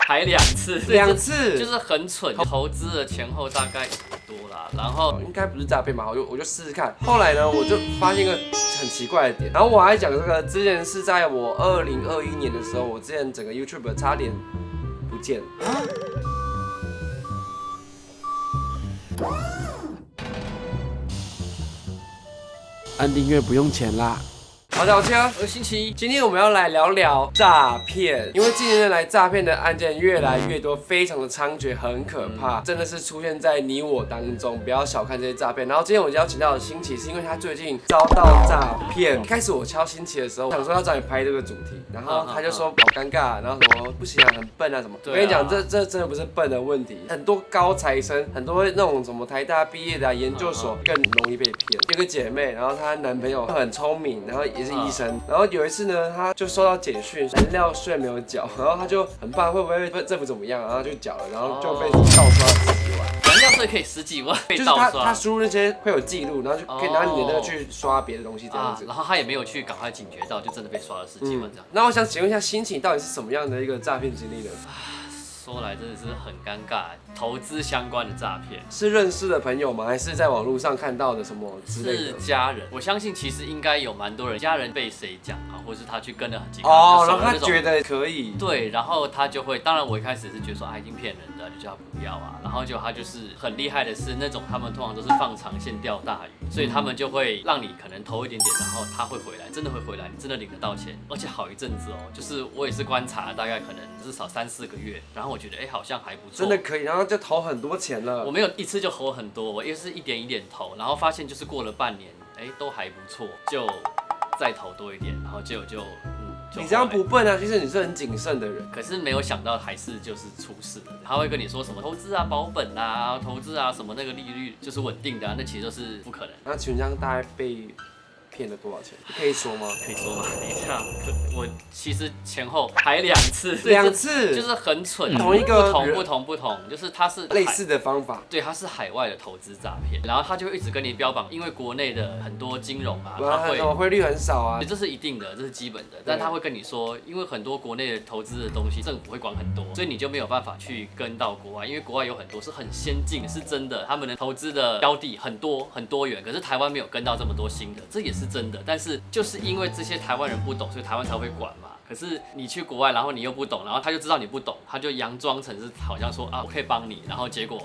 还2次，就是很蠢，投资的前后大概100多啦，然后应该不是诈骗吧？我就试试看。后来呢，我就发现一个很奇怪的点，然后我还讲这个，之前是在我2021年的时候，我之前整个 YouTube 差点不见了。按订阅不用钱啦。好的，我是星期一，今天我们要来聊聊诈骗，因为近年来诈骗的案件越来越多，非常的猖獗，很可怕，真的是出现在你我当中，不要小看这些诈骗。然后今天我邀请到的星期，是因为他最近遭到诈骗。一开始我敲星期的时候，想说要找你拍这个主题，然后他就说好尴尬，然后什么不行啊，很笨啊什么。我跟你讲，这真的不是笨的问题，很多高材生，很多那种什么台大毕业的啊，研究所更容易被骗。有个姐妹，然后她男朋友很聪明，然后也是医生，然后有一次呢，她就收到简讯，燃料税没有缴，然后她就很怕会不会政府怎么样，然后就缴了，然后就被盗刷10几万。燃料税可以10几万被盗刷，就是他输入那些会有记录，然后就可以拿你的那个去刷别的东西这样子。然后他也没有去赶快警觉到，就真的被刷了10几万这样。那我想请问一下，心情到底是什么样的一个诈骗经历呢？说来真的是很尴尬，投资相关的诈骗是认识的朋友吗？还是在网络上看到的什么之类的？是家人，我相信其实应该有蛮多人，家人被谁讲啊，或是他去跟得很近哦，然后他觉得可以，对，然后他就会，当然我一开始是觉得说已经骗人的，就叫他不要啊，然后就他就是很厉害的是那种他们通常都是放长线钓大鱼，所以他们就会让你可能投一点点，然后他会回来，真的会回来，你真的领得到钱，而且好一阵子哦，就是我也是观察大概可能至少3、4个月，然后我觉得好像还不错，真的可以，然后就投很多钱了。我没有一次就投很多，我也是一点一点投，然后发现就是过了半年，都还不错，就再投多一点，然后就你这样不笨啊，其实你是很谨慎的人。可是没有想到还是就是出事了，他会跟你说什么投资啊、保本啊、投资啊什么那个利率就是稳定的啊，那其实都是不可能。那请问这样大概被骗了多少钱？可以说吗？可以说吗？等一下，我其实前后还2次，2次就是很蠢，同一个不同，就是他是类似的方法，对，他是海外的投资诈骗，然后他就会一直跟你标榜，因为国内的很多金融啊，他会汇率很少啊，这是一定的，这是基本的，但他会跟你说，因为很多国内的投资的东西，政府会管很多，所以你就没有办法去跟到国外，因为国外有很多是很先进，是真的，他们的投资的标的很多元，可是台湾没有跟到这么多新的，这也是真的，但是就是因为这些台湾人不懂，所以台湾才会管嘛。可是你去国外，然后你又不懂，然后他就知道你不懂，他就佯装成是好像说我可以帮你，然后结果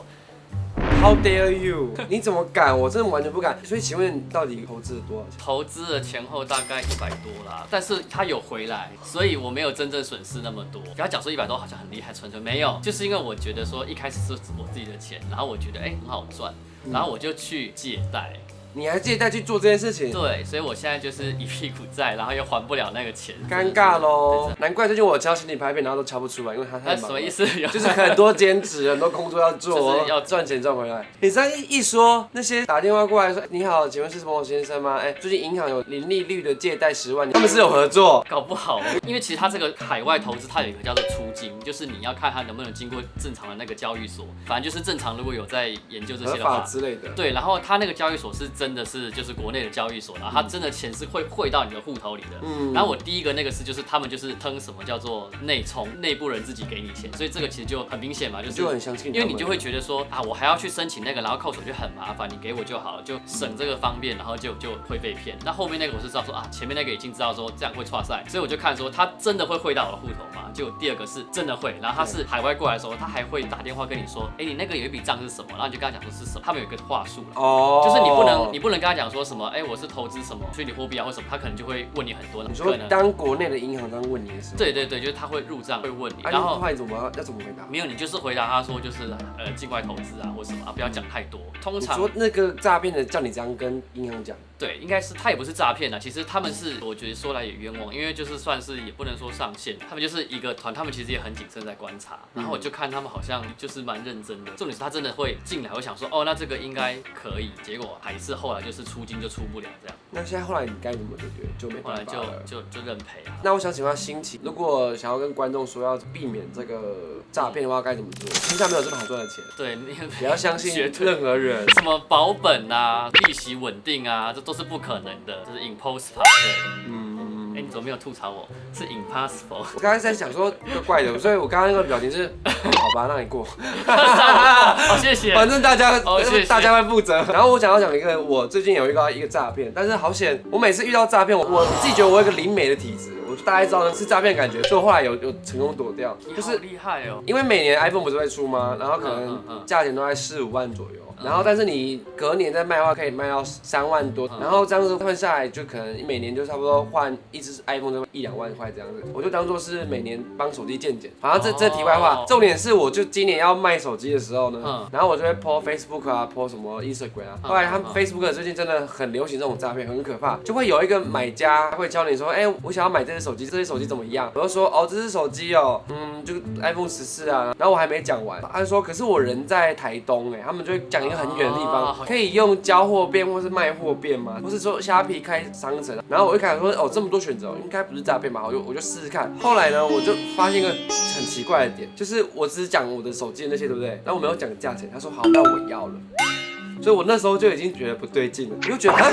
How dare you？ 你怎么敢？我真的完全不敢。所以请问你到底投资了多少钱？投资了前后大概100多啦，但是他有回来，所以我没有真正损失那么多。跟他讲说100多好像很厉害，纯没有，就是因为我觉得说一开始是我自己的钱，然后我觉得很好赚，然后我就去借贷。你还借贷去做这件事情？对，所以我现在就是一屁股债，然后又还不了那个钱，尴尬喽。难怪最近我敲请你拍片，然后都敲不出来，因为他太忙了。什么意思？就是很多兼职，很多工作要做，就是要赚钱赚回来。你这样一说，那些打电话过来说你好，请问是某某先生吗？最近银行有零利率的借贷10万，他们是有合作？搞不好，因为其实他这个海外投资，它有一个叫做出金，就是你要看他能不能经过正常的那个交易所，反正就是正常，如果有在研究这些的话，合法之类的。对，然后他那个交易所是真的是就是国内的交易所，然后他真的钱是会汇到你的户头里的。然后我第一个那个是就是他们就是坑什么叫做内冲，内部人自己给你钱，所以这个其实就很明显嘛，就很相信，因为你就会觉得说我还要去申请那个，然后扣手就很麻烦，你给我就好了，就省这个方便，然后就会被骗。那后面那个我是知道说前面那个已经知道说这样会错赛，所以我就看说他真的会汇到我的户头吗？就第二个是真的会，然后他是海外过来的时候，他还会打电话跟你说，你那个有一笔账是什么，然后你就跟他讲说是什么，他们有一个话术就是你不能跟他讲说什么，我是投资什么虚拟货币啊或什么，他可能就会问你很多。你说当国内的银行当问你的事？对，就是他会入账会问你，然后你怎么回答？没有，你就是回答他说就是境外投资啊或什么不要讲太多。通常你说那个诈骗的叫你这样跟银行讲？对，应该是他也不是诈骗啊，其实他们是我觉得说来也冤枉，因为就是算是也不能说上线，他们就是一个团，他们其实也很谨慎在观察，然后我就看他们好像就是蛮认真的，重点是他真的会进来，我想说那这个应该可以，结果还是后来就是出金就出不了这样。那现在后来你该怎么解决？就没办法了。后来就认赔啊。那我想请问星期，如果想要跟观众说要避免这个诈骗的话，该怎么做？天下没有这么好赚的钱。对，不要相信任何人。什么保本啊、利息稳定啊，这都是不可能的，这是 impossible。哎，你怎么没有吐槽我？是 impossible。我刚才在想说怪怪的，所以我刚刚那个表情是好吧，让你过。好，谢谢。反正大家谢谢大家会负责。然后我想要讲一个，我最近有遇到一个诈骗，但是好险，我每次遇到诈骗，我自己觉得我有一个灵媒的体质，我就大概知道是诈骗感觉，所以我后来有成功躲掉。就是厉害哦，因为每年 iPhone 不是会出吗？然后可能价钱都在4、5万左右。然后，但是你隔年再卖的话，可以卖到3万多。然后这样子换下来，就可能每年就差不多换一只 iPhone 就1、2万块这样子。我就当做是每年帮手机健检。反正这题外话，重点是我就今年要卖手机的时候呢，然后我就会 po Facebook 啊 ，po 什么 Instagram 啊。后来他们 Facebook 最近真的很流行这种诈骗，很可怕。就会有一个买家会教你说，哎，我想要买这只手机，这只手机怎么样？我就说，哦，这只手机哦，就 iPhone 14啊。然后我还没讲完，他就说，可是我人在台东他们就会讲一个很远的地方，可以用交货变或是卖货变吗？或是说虾皮开商城？然后我就开始说，哦，这么多选择，应该不是诈骗吧？我就试试看。后来呢，我就发现一个很奇怪的点，就是我只讲我的手机那些，对不对？然后我没有讲价钱，他说好，那我要了。所以我那时候就已经觉得不对劲了，我就觉得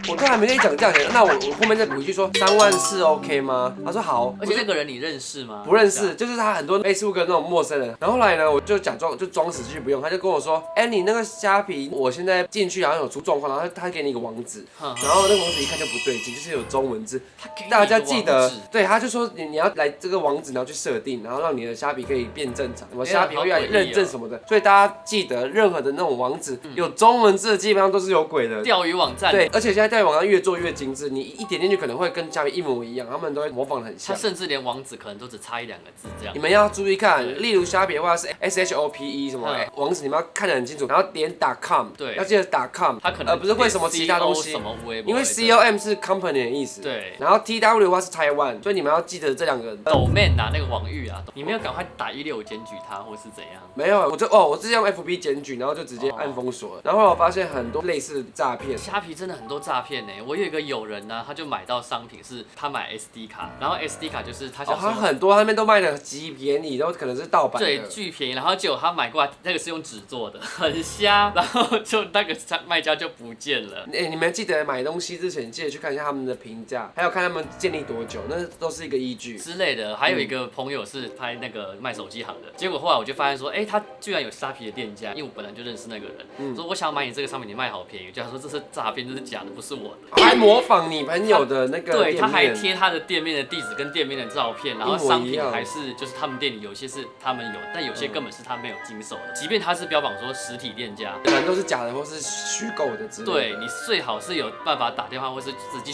我都还没跟你讲价钱，那我后面再补一句说3万4 OK 吗？他说好，而且那个人你认识吗？不认识，就是他很多 Facebook 那种陌生人。然后后来呢，我就装死去不用，他就跟我说，哎，你那个虾皮，我现在进去好像有出状况，然后他给你一个网址，然后那个网址一看就不对劲，就是有中文字，大家记得，对，他就说你要来这个网址，然后去设定，然后让你的虾皮可以变正常，什么虾皮会来认证什么的，所以大家记得任何的那种网址有中文字的基本上都是有鬼的钓鱼网站。对，而且现在钓鱼网站越做越精致，你一点进去可能会跟虾皮一模一样，他们都会模仿得很像。他甚至连网址可能都只差1、2个字这样。你们要注意看，例如虾皮的话是 SHOPE 什么网址，你们要看得很清楚，然后点 .com， 对，要记得 .com， 它可能不是会什么其他东西，因为 COM 是 company 的意思，对，然后 TW 的话是 Taiwan， 所以你们要记得这2个。domain 啊，那个网域啊，你没有赶快打165检举他，或是怎样？没有，我是用 FB 检举，然后就直接按封锁了。然后我发现很多类似的诈骗，虾皮真的很多诈骗呢。我有一个友人呢，他就买到商品是他买 SD 卡，然后 SD 卡就是他想说，他很多他那边都卖的极便宜，都可能是盗版的，对，巨便宜。然后结果他买过来，那个是用纸做的，很瞎，然后就那个卖家就不见了。你们记得买东西之前，记得去看一下他们的评价，还有看他们建立多久，那都是一个依据之类的。还有一个朋友是拍那个卖手机行的，结果后来我就发现说，他居然有虾皮的店家，因为我本来就认识那个人，说我想买你这个商品，你卖好便宜，就他说这是诈骗，这是假的，不是我的，还模仿你朋友的那个店面，对，他还贴他的店面的地址跟店面的照片，然后商品还是就是他们店里有些是他们有，但有些根本是他没有经手的，即便他是标榜说实体店家，可能都是假的或是虚构的之类的。对，你最好是有办法打电话或是自己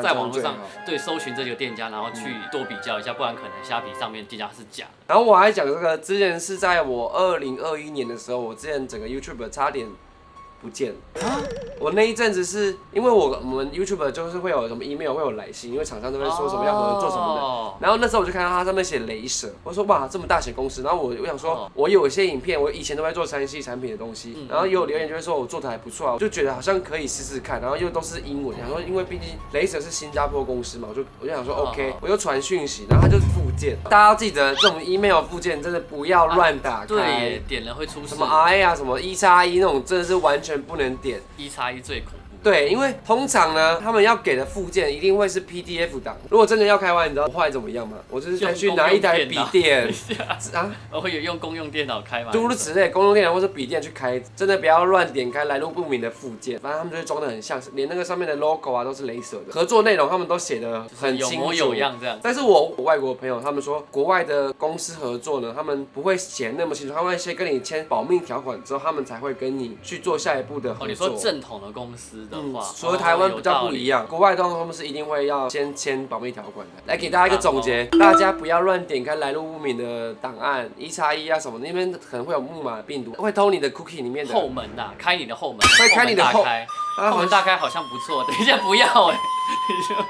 在网络上对搜寻这个店家，然后去多比较一下，不然可能虾皮上面店家是假的。然后我还讲这个，之前是在我2021年的时候，我之前整个 YouTube 差点不见了。我那一阵子是因为我们 YouTube 就是会有什么 email 会有来信，因为厂商都会说什么要合作什么的。然后那时候我就看到它上面写雷蛇，我说哇这么大写公司，然后我想说我有一些影片，我以前都在做3C 产品的东西，然后也有留言就会说我做的还不错啊，我就觉得好像可以试试看，然后又都是英文，想说因为毕竟雷蛇是新加坡公司嘛，我就想说 OK， 我就传讯息，然后它就是附件，大家要记得这种 email 附件真的不要乱打开，对，点了会出事，什么 RA 啊什么1x1那种真的是完全不能点，1x1最恐怖。对，因为通常呢，他们要给的附件一定会是 PDF 档。如果真的要开完，你知道我后来怎么样吗？我就是再去拿一台笔电啊，我会有用公用电脑开吗？诸如此类，公用电脑或是笔电去开，真的不要乱点开来路不明的附件，反正他们就会装得很像，连那个上面的 logo 啊都是雷蛇的。合作内容他们都写得很清楚，有模有样这样。但是我外国朋友他们说，国外的公司合作呢，他们不会写那么清楚，他们会先跟你签保密条款之后，他们才会跟你去做下一步的合作。你说正统的公司的话，除了台湾比较不一样，国外的他们是一定会要先签保密条款的。来给大家一个总结，大家不要乱点开来路不明的档案，1x1啊什么，那边可能会有木马病毒，会偷你的 cookie 里面的后门呐，开你的后门，会开你的后门大开好像不错，等一下不要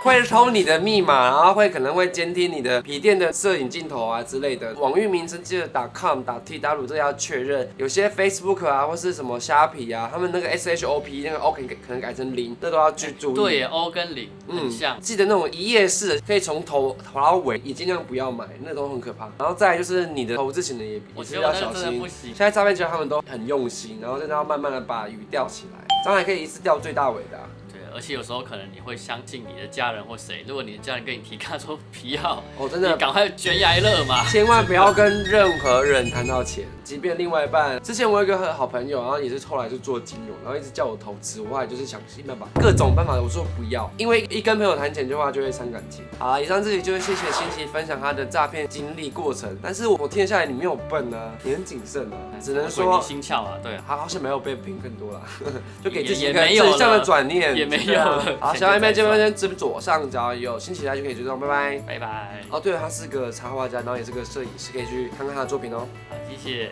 会偷你的密码，然后可能会监听你的笔电的摄影镜头啊之类的。网域名称记得.com、.tw 这个要确认。有些 Facebook 啊或是什么虾皮啊，他们那个 SHOP 那个 O 可能改成0，这都要去注意。对，O 跟0很像。记得那种一页式，可以从头到尾，也尽量不要买，那都很可怕。然后再来就是你的投资型的也是要小心。现在诈骗集团他们都很用心，然后真的要慢慢的把鱼钓起来，这样还可以一次钓最大尾的。而而且有时候可能你会相信你的家人或谁，如果你的家人跟你提，他说不要，真的，你赶快悬崖勒马，千万不要跟任何人谈到钱，即便另外一半。之前我有一个好朋友，然后也是后来就做金融，然后一直叫我投资，我后来就是想尽办法，各种办法，我说不要，因为一跟朋友谈钱的话就会伤感情。好，以上这里就是谢谢欣琪分享他的诈骗经历过程，但是我听下来你没有笨啊，你很谨慎啊，只能说鬼迷心窍啊，对啊，好像没有被骗更多啦，就给自己一也个正向的转念，也没有了。好，小妹妹这边这边左上角有欣琪来就可以追踪，拜拜，拜拜。哦，对了，他是个插画家，然后也是个摄影师，可以去看看他的作品哦。好，谢谢。